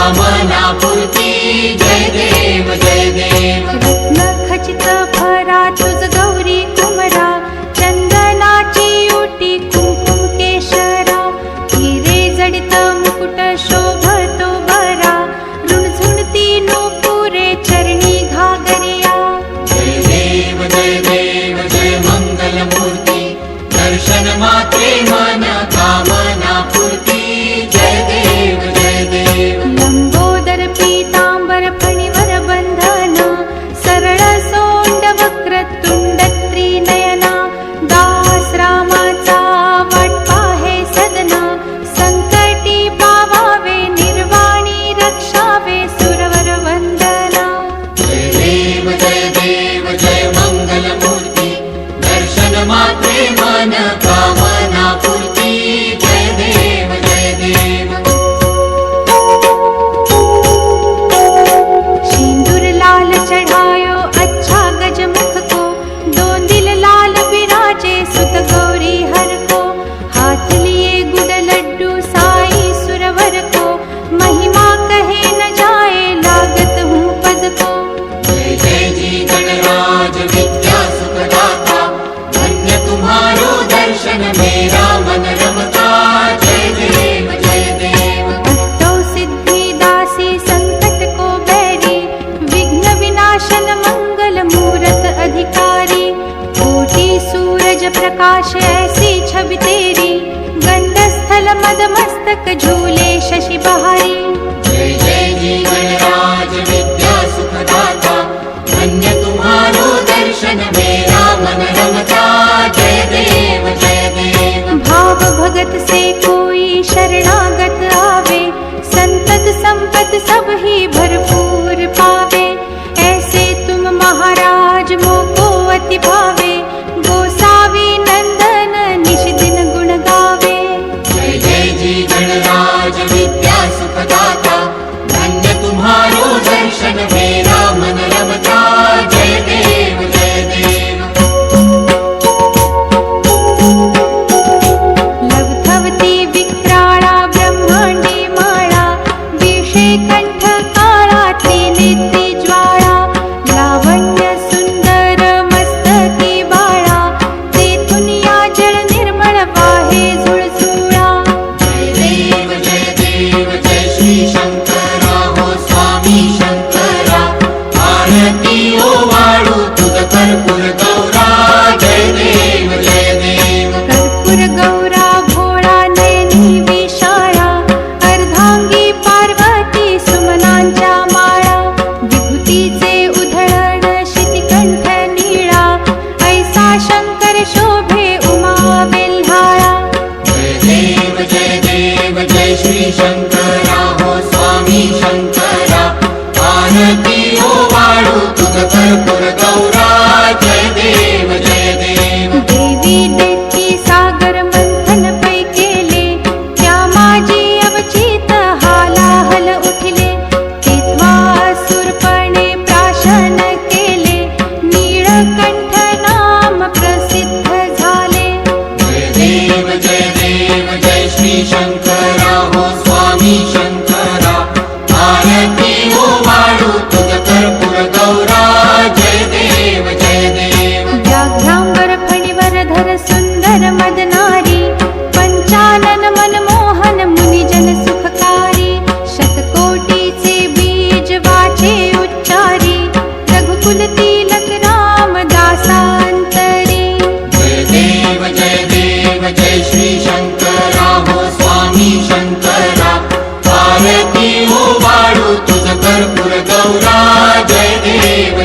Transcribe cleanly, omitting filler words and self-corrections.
कामना पूर्ती जय देव जय देव। रत्न खचित भरा तुझ गौरी कुमरा, चंदनाची ओटी कुंकुम केशरा, हिरे जडित मुकुट शोभतो बरा, रुणझुणती नूपुरे चरणी घागरिया। जय देव जय देव जय मंगल मूर्ती, दर्शन मात्रे मन कामना पूर्ती जय देव जय देव। लंबोदर पीतांबर फणिवर बंधन, सरळ सोंड वक्र तुंड त्रिनयना, दास रामाचा वाट पाहे सदना, संकटी पावावे निर्वाणी रक्षावे सुरवर वंदना। जय देव जय मंगल मूर्ती, दर्शन मात्रे मन कामना पूर्ती जय देव जय देव। सिंदूर लाल चढ़ायो अच्छा गजमुख को, दोन दिल लाल विराजे सुत गौरी हर को, हाथ लिए गुड़ लड्डू साई सुरवर को, महिमा कहे न जाए लागत हूँ पद को। जय जय जी गणराज विद्या सुखदाता, धन्य तुम्हारो दर्शन मेरा मन रमता जय देव जय देव। अष्टौ सिद्धि दासी संकट को बैरी, विघ्न विनाशन मंगल मूरत अधिकारी, कोटि सूरज प्रकाश ऐसी छवि तेरी, गंध स्थल मद मस्तक झूले शशि बहारी। जय जय जी गणराज विद्या सुखदाता, धन्य तुम्हारो दर्शन मेरा मन रमता जय देव जय देव। भाव भगत से कोई शरणागत आवे, संतत संपत सब ही भरपूर पावे, ऐसे तुम महाराज मोको अति भावे, गोसावी नंदन निश दिन गुण गावे। जय जय जी गणराज विद्या सुखदाता, धन्य तुम्हारो दर्शन मेरा मन रमता जय देव जय देव। लवथवती विक्राळा ब्रह्मांडी माळा, विषे कंठ काळा त्रिनेत्री ज्वाळा, लावण्य सुंदर मस्तकी बाळा, तेथून या जळ निर्मळ वाहे झुळझुळा। जय देव जय श्री शंकरा हो स्वामी शंकरा, आरती ओवाळू तुझ कर्पूर गौरा जय देव जय देव। कर्पूर गौरा भोळा नयनी विशाळा, अर्धांगी पार्वती सुमनांच्या माळा, विभूतीचे उधळण शितिकंठ नीळा, ऐसा शंकर शोभे उमा बेल्हाळा। जय देव जय श्री शंकरा हो स्वामी शंकरा, आरती ओवाळू तुझ कर्पूर गौरा जय देव जय देव। देवी देती सागर मंथन पै केले, त्या माझी अवचित हालाहल उठले, तेव्हा सुरपणे प्राशन केले, नीळकंठ नाम प्रसिद्ध झाले। जय देव जय श्री शंकरा हो स्वामी शंकरा, आरती ओवाळू तुझ कर्पूर गौरा जय देव जय देव। व्याघ्रांबर फणीवर धर सुंदर मदनारी, पंचानन मनमोहन मुनिजन सुखकारी, शतकोटीचे बीज वाचे उच्चारी, रघुकुल तिलक राम दासांतरी। जय देव जय श्री शंकरा हो स्वामी शंकरा, आरती ओवाळू तुझ कर्पूर गौरा जय देव